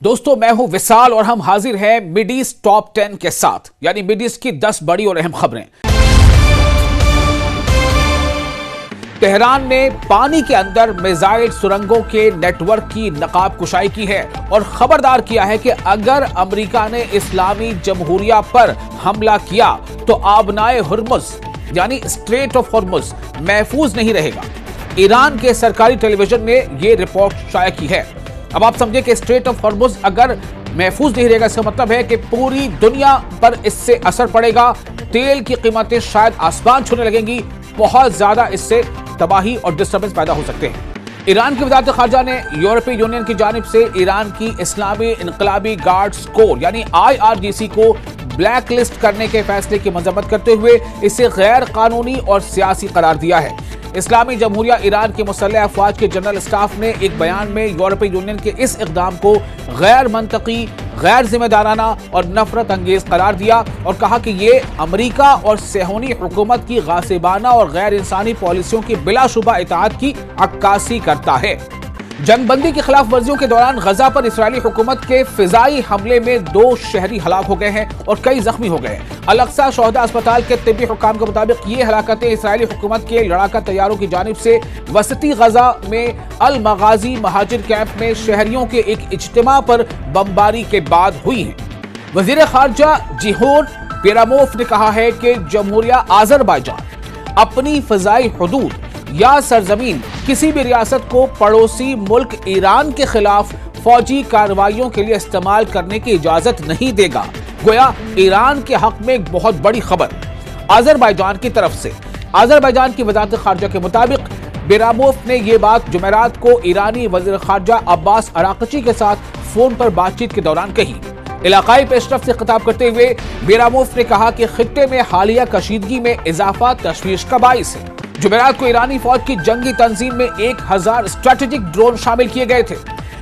دوستو میں ہوں وصال اور ہم حاضر ہیں مڈ ایسٹ ٹاپ 10 کے ساتھ، یعنی مڈ ایسٹ کی 10 بڑی اور اہم خبریں۔ تہران نے پانی کے اندر میزائل سرنگوں کے نیٹ ورک کی نقاب کشائی کی ہے اور خبردار کیا ہے کہ اگر امریکہ نے اسلامی جمہوریہ پر حملہ کیا تو آبنائے ہرمز یعنی اسٹریٹ آف ہرمز محفوظ نہیں رہے گا۔ ایران کے سرکاری ٹیلی ویژن نے یہ رپورٹ شائع کی ہے۔ اب آپ سمجھیں کہ اسٹریٹ آف ہرمز اگر محفوظ نہیں رہے گا، اس کا مطلب ہے کہ پوری دنیا پر اس سے اثر پڑے گا، تیل کی قیمتیں شاید آسمان چھونے لگیں گی، بہت زیادہ اس سے تباہی اور ڈسٹربنس پیدا ہو سکتے ہیں۔ ایران کی وزارت خارجہ نے یورپی یونین کی جانب سے ایران کی اسلامی انقلابی گارڈز کور یعنی IRGC کو بلیک لسٹ کرنے کے فیصلے کی مذمت کرتے ہوئے اسے غیر قانونی اور سیاسی قرار دیا ہے۔ اسلامی جمہوریہ ایران کے مسلح افواج کے جنرل اسٹاف نے ایک بیان میں یورپی یونین کے اس اقدام کو غیر منطقی، غیر ذمہ دارانہ اور نفرت انگیز قرار دیا اور کہا کہ یہ امریکہ اور صہیونی حکومت کی غاصبانہ اور غیر انسانی پالیسیوں کی بلا شبہ اطاعت کی عکاسی کرتا ہے۔ جنگ بندی کی خلاف ورزیوں کے دوران غزہ پر اسرائیلی حکومت کے فضائی حملے میں 2 شہری ہلاک ہو گئے ہیں اور کئی زخمی ہو گئے ہیں۔ الاقصی شہداء اسپتال کے طبی حکام کے مطابق یہ ہلاکتیں اسرائیلی حکومت کے لڑاکا طیاروں کی جانب سے وسطی غزہ میں المغازی مہاجر کیمپ میں شہریوں کے ایک اجتماع پر بمباری کے بعد ہوئی ہیں۔ وزیر خارجہ جیہون پیراموف نے کہا ہے کہ جمہوریہ آذربائیجان اپنی فضائی حدود یا سرزمین کسی بھی ریاست کو پڑوسی ملک ایران کے خلاف فوجی کارروائیوں کے لیے استعمال کرنے کی اجازت نہیں دے گا۔ گویا ایران کے حق میں ایک بہت بڑی خبر آذربائیجان کی طرف سے۔ آذربائیجان کی وزارت خارجہ کے مطابق بیراموف نے یہ بات جمعرات کو ایرانی وزیر خارجہ عباس اراغچی کے ساتھ فون پر بات چیت کے دوران کہی۔ علاقائی پیش رفت سے خطاب کرتے ہوئے بیراموف نے کہا کہ خطے میں حالیہ کشیدگی میں اضافہ تشویش کا باعث ہے۔ جمعرات کو ایرانی فوج کی جنگی تنظیم میں 1000 اسٹریٹجک ڈرون شامل کیے گئے تھے۔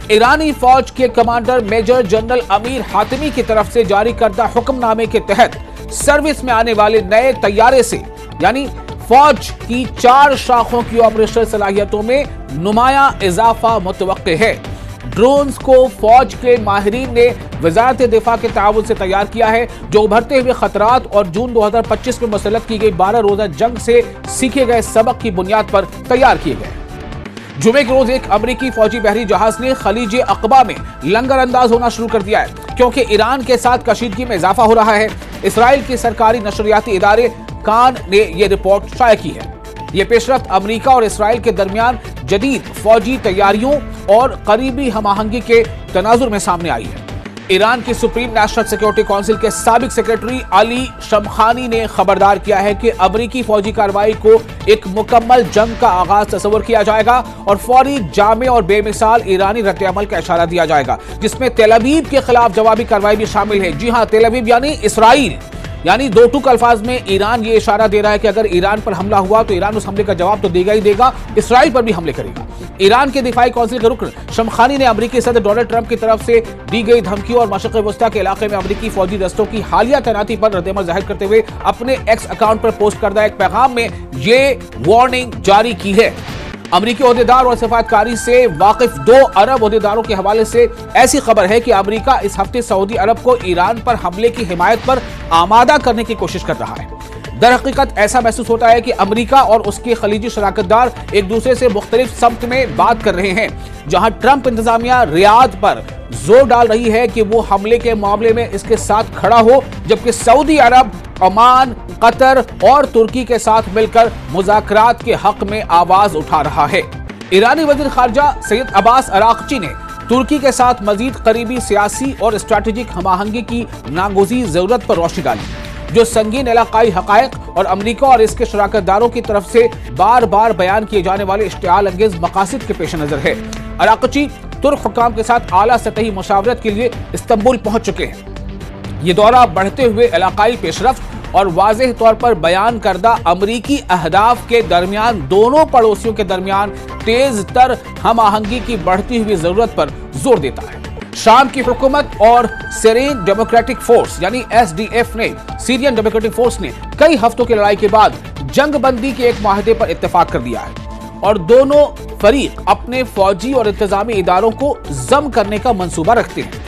ایرانی فوج کے کمانڈر میجر جنرل امیر حاتمی کی طرف سے جاری کردہ حکم نامے کے تحت سروس میں آنے والے نئے طیارے سے یعنی فوج کی 4 شاخوں کی آپریشنل صلاحیتوں میں نمایاں اضافہ متوقع ہے۔ ڈرونز کو فوج کے ماہرین نے وزارت دفاع کے تعاون سے تیار کیا ہے، جو ابھرتے ہوئے خطرات اور جون 2025 میں مسلط کی گئی 12 روزہ جنگ سے سیکھے گئے سبق کی بنیاد پر تیار کیے گئے۔ جمعے کے روز ایک امریکی فوجی بحری جہاز نے خلیج عقبہ میں لنگر انداز ہونا شروع کر دیا ہے کیونکہ ایران کے ساتھ کشیدگی میں اضافہ ہو رہا ہے۔ اسرائیل کی سرکاری نشریاتی ادارے کان نے یہ رپورٹ شائع کی ہے۔ یہ پیش رفت امریکہ اور اسرائیل کے درمیان جدید فوجی تیاریوں اور قریبی ہم آہنگی کے تناظر میں سامنے آئی ہے۔ ایران کی سپریم نیشنل سیکورٹی کونسل کے سابق سیکریٹری علی شمخانی نے خبردار کیا ہے کہ امریکی فوجی کارروائی کو ایک مکمل جنگ کا آغاز تصور کیا جائے گا اور فوری، جامع اور بے مثال ایرانی رد عمل کا اشارہ دیا جائے گا، جس میں تیل ابیب کے خلاف جوابی کارروائی بھی شامل ہے۔ جی ہاں، تیل ابیب یعنی اسرائیل، یعنی 2 ٹوک الفاظ میں ایران یہ اشارہ دے رہا ہے کہ اگر ایران پر حملہ ہوا تو ایران اس حملے کا جواب تو دے گا ہی دے گا، اسرائیل پر بھی حملے کرے گا۔ ایران کے دفاعی کونسل کے رکن شمخانی نے امریکی صدر ڈونلڈ ٹرمپ کی طرف سے دی گئی دھمکیوں اور مشرق وسطیٰ کے علاقے میں امریکی فوجی دستوں کی حالیہ تعیناتی پر رد عمل ظاہر کرتے ہوئے اپنے ایکس اکاؤنٹ پر پوسٹ کردہ ایک پیغام میں یہ وارننگ جاری کی ہے۔ امریکی عہدیدار اور سفارتکاری سے واقف 2 عرب عہدیداروں کے حوالے سے ایسی خبر ہے کہ امریکہ اس ہفتے سعودی عرب کو ایران پر حملے کی حمایت پر آمادہ کرنے کی کوشش کر رہا ہے۔ در حقیقت ایسا محسوس ہوتا ہے کہ امریکہ اور اس کے خلیجی شراکت دار ایک دوسرے سے مختلف سمت میں بات کر رہے ہیں۔ جہاں ٹرمپ انتظامیہ ریاض پر زور ڈال رہی ہے کہ وہ حملے کے معاملے میں اس کے ساتھ کھڑا ہو، جبکہ سعودی عرب، عمان، قطر اور ترکی کے ساتھ مل کر مذاکرات کے حق میں آواز اٹھا رہا ہے۔ ایرانی وزیر خارجہ سید عباس اراغچی نے ترکی کے ساتھ مزید قریبی سیاسی اور اسٹریٹجک ہم آہنگی کی ناگزیر ضرورت پر روشنی ڈالی، جو سنگین علاقائی حقائق اور امریکہ اور اس کے شراکت داروں کی طرف سے بار بار بیان کیے جانے والے اشتعال انگیز مقاصد کے پیش نظر ہے۔ اراغچی ترک حکام کے ساتھ اعلیٰ سطحی مشاورت کے لیے استنبول پہنچ چکے ہیں۔ یہ دورہ بڑھتے ہوئے علاقائی پیش رفت اور واضح طور پر بیان کردہ امریکی اہداف کے درمیان دونوں پڑوسیوں کے درمیان تیز تر ہم آہنگی کی بڑھتی ہوئی ضرورت پر زور دیتا ہے۔ شام کی حکومت اور سیرین ڈیموکریٹک فورس یعنی SDF نے سیرین ڈیموکریٹک فورس نے کئی ہفتوں کی لڑائی کے بعد جنگ بندی کے ایک معاہدے پر اتفاق کر لیا ہے اور دونوں فریق اپنے فوجی اور انتظامی اداروں کو ضم کرنے کا منصوبہ رکھتے ہیں۔